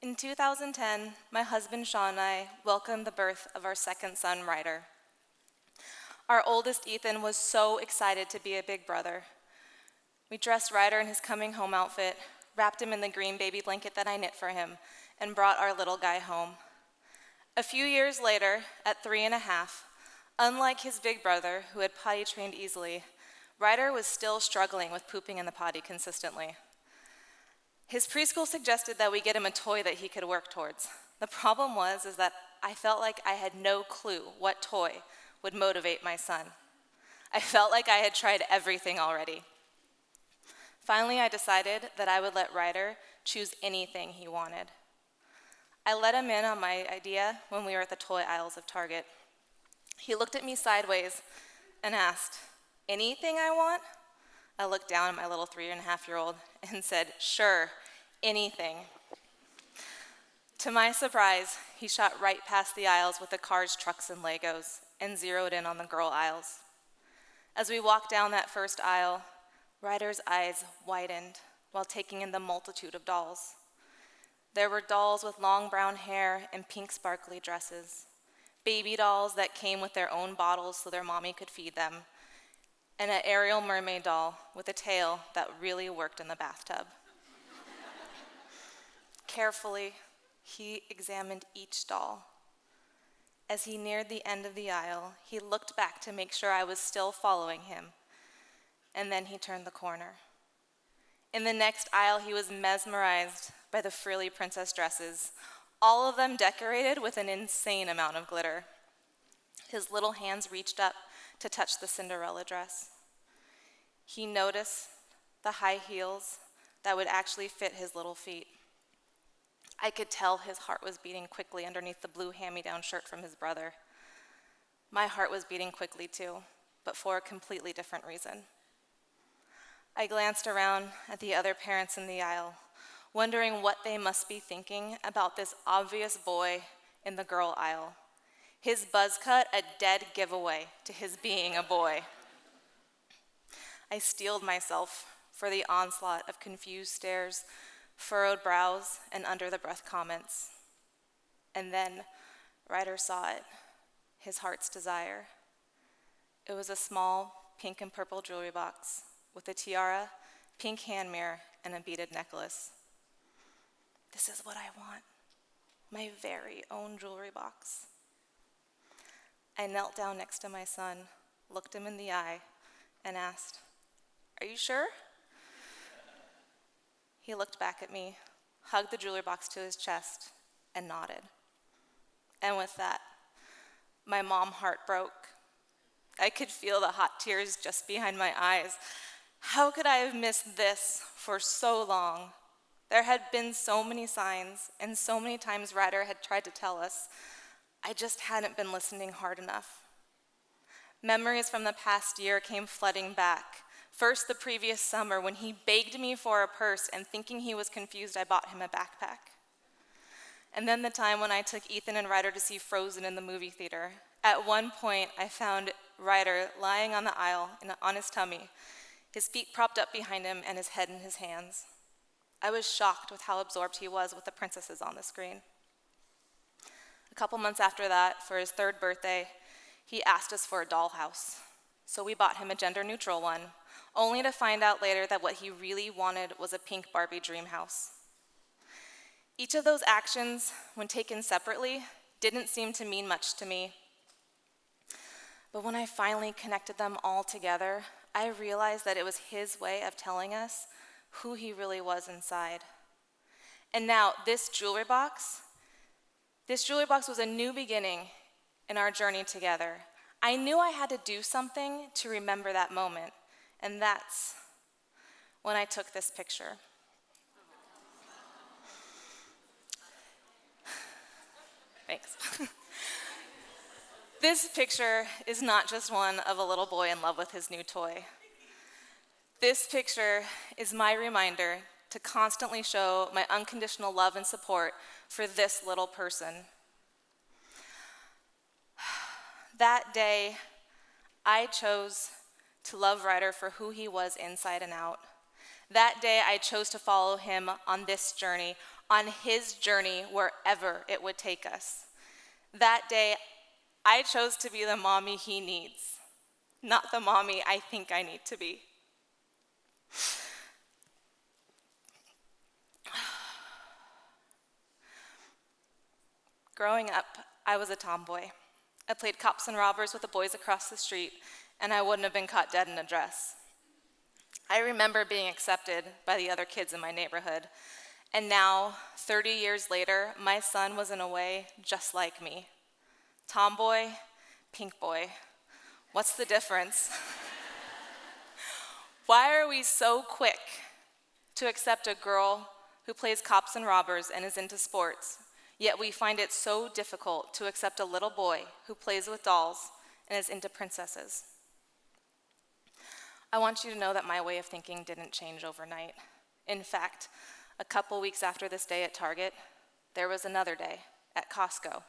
In 2010, my husband Sean and I welcomed the birth of our second son, Ryder. Our oldest, Ethan, was so excited to be a big brother. We dressed Ryder in his coming home outfit, wrapped him in the green baby blanket that I knit for him, and brought our little guy home. A few years later, at 3.5, unlike his big brother, who had potty trained easily, Ryder was still struggling with pooping in the potty consistently. His preschool suggested that we get him a toy that he could work towards. The problem was that I felt like I had no clue what toy would motivate my son. I felt like I had tried everything already. Finally, I decided that I would let Ryder choose anything he wanted. I let him in on my idea when we were at the toy aisles of Target. He looked at me sideways and asked, "Anything I want?" I looked down at my little 3.5-year-old and said, "Sure, anything." To my surprise, he shot right past the aisles with the cars, trucks, and Legos and zeroed in on the girl aisles. As we walked down that first aisle, Ryder's eyes widened while taking in the multitude of dolls. There were dolls with long brown hair and pink sparkly dresses, baby dolls that came with their own bottles so their mommy could feed them, and an Ariel mermaid doll with a tail that really worked in the bathtub. Carefully, he examined each doll. As he neared the end of the aisle, he looked back to make sure I was still following him, and then he turned the corner. In the next aisle, he was mesmerized by the frilly princess dresses, all of them decorated with an insane amount of glitter. His little hands reached up to touch the Cinderella dress. He noticed the high heels that would actually fit his little feet. I could tell his heart was beating quickly underneath the blue hand-me-down shirt from his brother. My heart was beating quickly too, but for a completely different reason. I glanced around at the other parents in the aisle, wondering what they must be thinking about this obvious boy in the girl aisle. His buzz cut a dead giveaway to his being a boy. I steeled myself for the onslaught of confused stares, furrowed brows, and under-the-breath comments. And then Ryder saw it, his heart's desire. It was a small pink and purple jewelry box with a tiara, pink hand mirror, and a beaded necklace. This is what I want, my very own jewelry box. I knelt down next to my son, looked him in the eye, and asked, "Are you sure?" He looked back at me, hugged the jewelry box to his chest, and nodded. And with that, my mom heart broke. I could feel the hot tears just behind my eyes. How could I have missed this for so long? There had been so many signs, and so many times Ryder had tried to tell us. I just hadn't been listening hard enough. Memories from the past year came flooding back. First, the previous summer, when he begged me for a purse, and thinking he was confused, I bought him a backpack. And then the time when I took Ethan and Ryder to see Frozen in the movie theater. At one point, I found Ryder lying on the aisle on his tummy, his feet propped up behind him and his head in his hands. I was shocked with how absorbed he was with the princesses on the screen. A couple months after that, for his 3rd birthday, he asked us for a dollhouse. So we bought him a gender-neutral one, only to find out later that what he really wanted was a pink Barbie dream house. Each of those actions, when taken separately, didn't seem to mean much to me. But when I finally connected them all together, I realized that it was his way of telling us who he really was inside. And now, this jewelry box was a new beginning in our journey together. I knew I had to do something to remember that moment, and that's when I took this picture. Thanks. This picture is not just one of a little boy in love with his new toy. This picture is my reminder to constantly show my unconditional love and support for this little person. That day, I chose to love Ryder for who he was inside and out. That day, I chose to follow him on this journey, on his journey wherever it would take us. That day, I chose to be the mommy he needs, not the mommy I think I need to be. Growing up, I was a tomboy. I played cops and robbers with the boys across the street, and I wouldn't have been caught dead in a dress. I remember being accepted by the other kids in my neighborhood, and now, 30 years later, my son was in a way just like me. Tomboy, pink boy. What's the difference? Why are we so quick to accept a girl who plays cops and robbers and is into sports, yet we find it so difficult to accept a little boy who plays with dolls and is into princesses? I want you to know that my way of thinking didn't change overnight. In fact, a couple weeks after this day at Target, there was another day at Costco.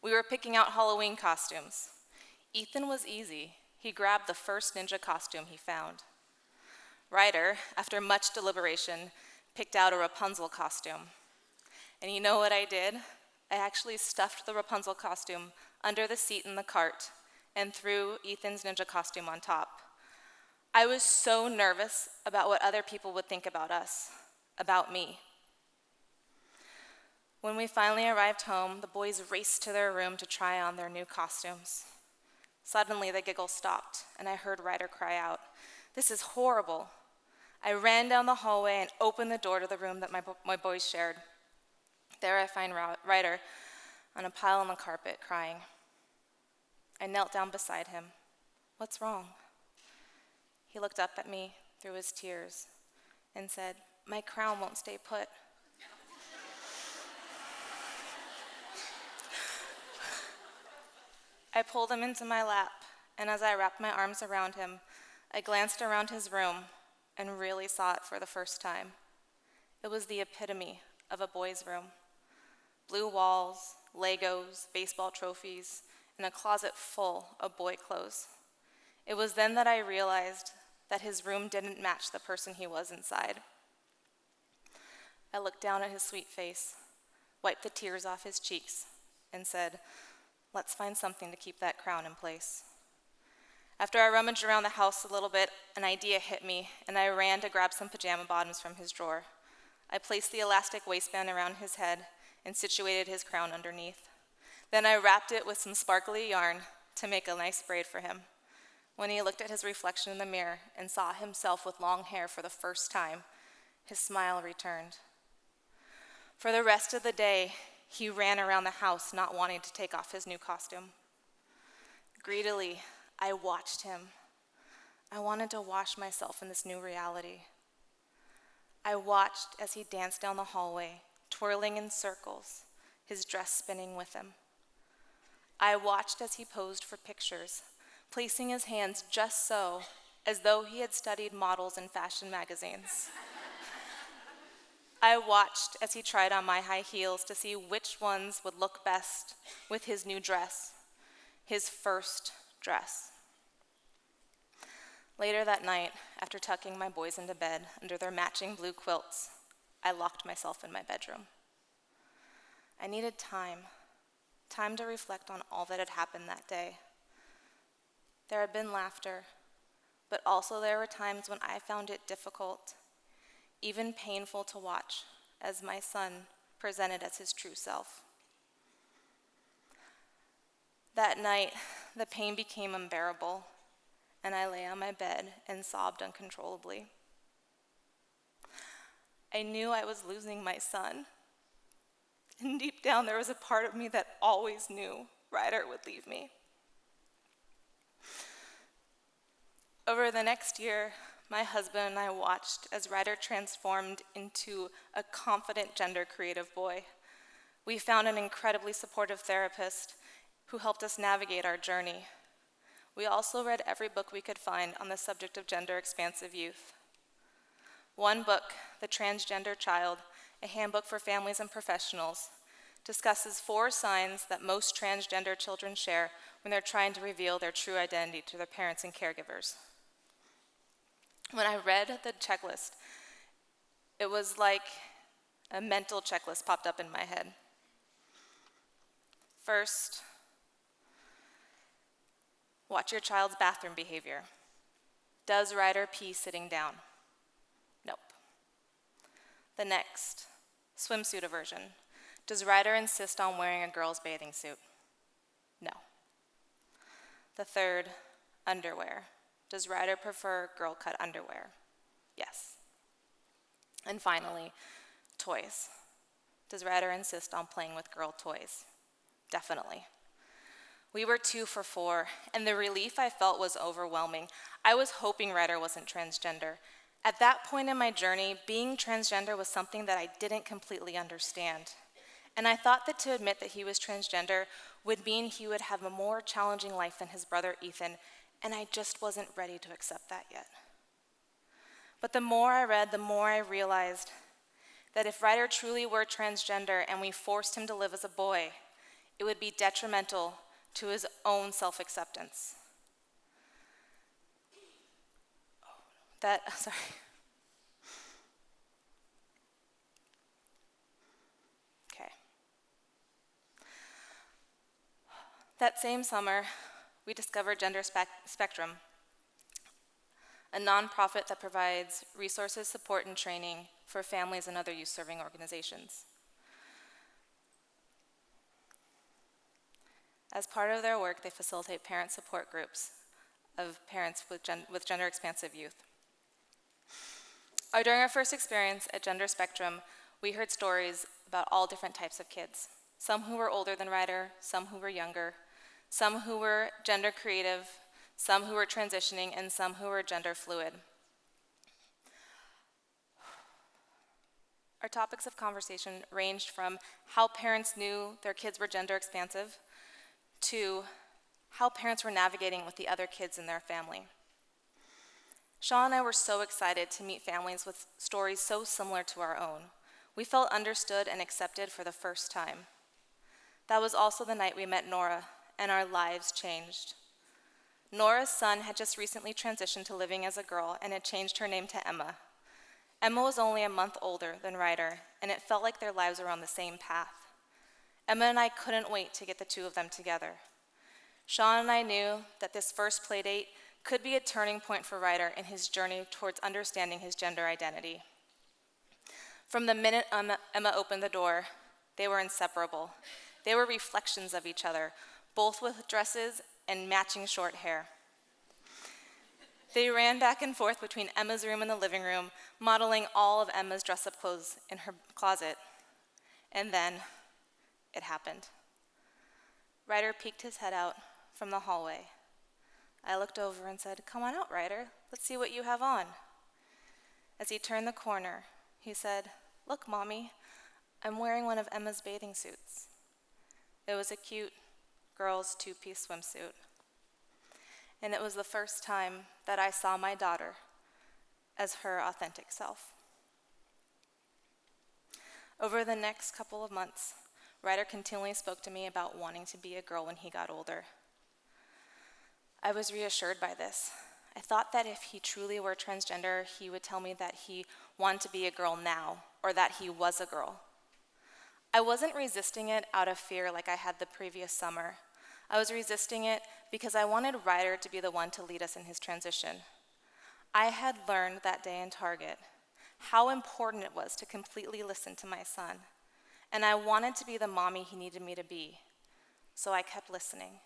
We were picking out Halloween costumes. Ethan was easy. He grabbed the first ninja costume he found. Ryder, after much deliberation, picked out a Rapunzel costume. And you know what I did? I actually stuffed the Rapunzel costume under the seat in the cart and threw Ethan's ninja costume on top. I was so nervous about what other people would think about us, about me. When we finally arrived home, the boys raced to their room to try on their new costumes. Suddenly, the giggle stopped, and I heard Ryder cry out, "This is horrible." I ran down the hallway and opened the door to the room that my boys shared. There I find Ryder on a pile on the carpet, crying. I knelt down beside him. "What's wrong?" He looked up at me through his tears and said, "My crown won't stay put." I pulled him into my lap, and as I wrapped my arms around him, I glanced around his room and really saw it for the first time. It was the epitome of a boy's room. Blue walls, Legos, baseball trophies, and a closet full of boy clothes. It was then that I realized that his room didn't match the person he was inside. I looked down at his sweet face, wiped the tears off his cheeks, and said, "Let's find something to keep that crown in place." After I rummaged around the house a little bit, an idea hit me, and I ran to grab some pajama bottoms from his drawer. I placed the elastic waistband around his head and situated his crown underneath. Then I wrapped it with some sparkly yarn to make a nice braid for him. When he looked at his reflection in the mirror and saw himself with long hair for the first time, his smile returned. For the rest of the day, he ran around the house not wanting to take off his new costume. Greedily, I watched him. I wanted to wash myself in this new reality. I watched as he danced down the hallway, twirling in circles, his dress spinning with him. I watched as he posed for pictures, placing his hands just so, as though he had studied models in fashion magazines. I watched as he tried on my high heels to see which ones would look best with his new dress, his first dress. Later that night, after tucking my boys into bed under their matching blue quilts, I locked myself in my bedroom. I needed time to reflect on all that had happened that day. There had been laughter, but also there were times when I found it difficult, even painful to watch, as my son presented as his true self. That night, the pain became unbearable, and I lay on my bed and sobbed uncontrollably. I knew I was losing my son, and deep down there was a part of me that always knew Ryder would leave me. Over the next year, my husband and I watched as Ryder transformed into a confident, gender-creative boy. We found an incredibly supportive therapist who helped us navigate our journey. We also read every book we could find on the subject of gender-expansive youth. One book, The Transgender Child, a handbook for families and professionals, discusses 4 signs that most transgender children share when they're trying to reveal their true identity to their parents and caregivers. When I read the checklist, it was like A mental checklist popped up in my head. First, watch your child's bathroom behavior. Does Ryder pee sitting down? Nope. The next, swimsuit aversion. Does Ryder insist on wearing a girl's bathing suit? No. The third, underwear. Does Ryder prefer girl-cut underwear? Yes. And finally, toys. Does Ryder insist on playing with girl toys? Definitely. We were 2 for 4, and the relief I felt was overwhelming. I was hoping Ryder wasn't transgender. At that point in my journey, being transgender was something that I didn't completely understand. And I thought that to admit that he was transgender would mean he would have a more challenging life than his brother Ethan, and I just wasn't ready to accept that yet. But the more I read, the more I realized that if Ryder truly were transgender and we forced him to live as a boy, it would be detrimental to his own self-acceptance. That same summer, we discovered Gender Spectrum, a nonprofit that provides resources, support, and training for families and other youth-serving organizations. As part of their work, they facilitate parent support groups of parents with gender-expansive youth. During our first experience at Gender Spectrum, we heard stories about all different types of kids. Some who were older than Ryder, some who were younger, some who were gender creative, some who were transitioning, and some who were gender fluid. Our topics of conversation ranged from how parents knew their kids were gender expansive to how parents were navigating with the other kids in their family. Sean and I were so excited to meet families with stories so similar to our own. We felt understood and accepted for the first time. That was also the night we met Nora, and our lives changed. Nora's son had just recently transitioned to living as a girl and had changed her name to Emma. Emma was only a month older than Ryder, and it felt like their lives were on the same path. Emma and I couldn't wait to get the two of them together. Sean and I knew that this first playdate could be a turning point for Ryder in his journey towards understanding his gender identity. From the minute Emma opened the door, they were inseparable. They were reflections of each other, both with dresses and matching short hair. They ran back and forth between Emma's room and the living room, modeling all of Emma's dress-up clothes in her closet. And then it happened. Ryder peeked his head out from the hallway. I looked over and said, "Come on out, Ryder. Let's see what you have on." As he turned the corner, he said, "Look, Mommy, I'm wearing one of Emma's bathing suits." It was a cute girl's two-piece swimsuit. And it was the first time that I saw my daughter as her authentic self. Over the next couple of months, Ryder continually spoke to me about wanting to be a girl when he got older. I was reassured by this. I thought that if he truly were transgender, he would tell me that he wanted to be a girl now, or that he was a girl. I wasn't resisting it out of fear like I had the previous summer. I was resisting it because I wanted Ryder to be the one to lead us in his transition. I had learned that day in Target how important it was to completely listen to my son, and I wanted to be the mommy he needed me to be, so I kept listening.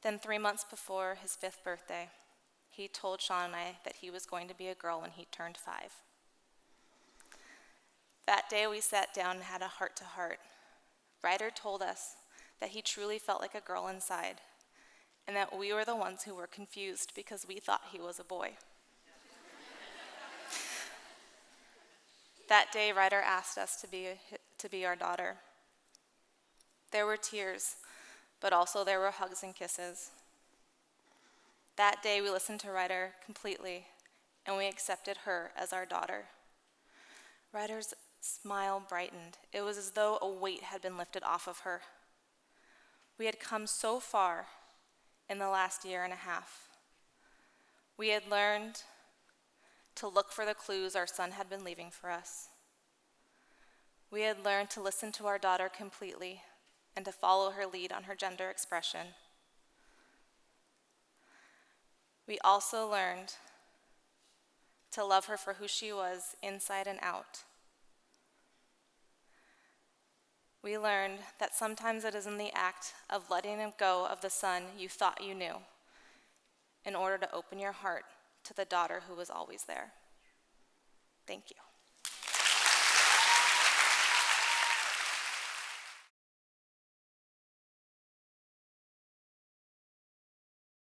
Then 3 months before his 5th birthday, he told Sean and I that he was going to be a girl when he turned 5. That day we sat down and had a heart-to-heart. Ryder told us that he truly felt like a girl inside, and that we were the ones who were confused because we thought he was a boy. That day, Ryder asked us to be our daughter. There were tears, but also there were hugs and kisses. That day, we listened to Ryder completely, and we accepted her as our daughter. Ryder's smile brightened. It was as though a weight had been lifted off of her. We had come so far in the last year and a half. We had learned to look for the clues our son had been leaving for us. We had learned to listen to our daughter completely and to follow her lead on her gender expression. We also learned to love her for who she was, inside and out. We learned that sometimes it is in the act of letting go of the son you thought you knew in order to open your heart to the daughter who was always there. Thank you.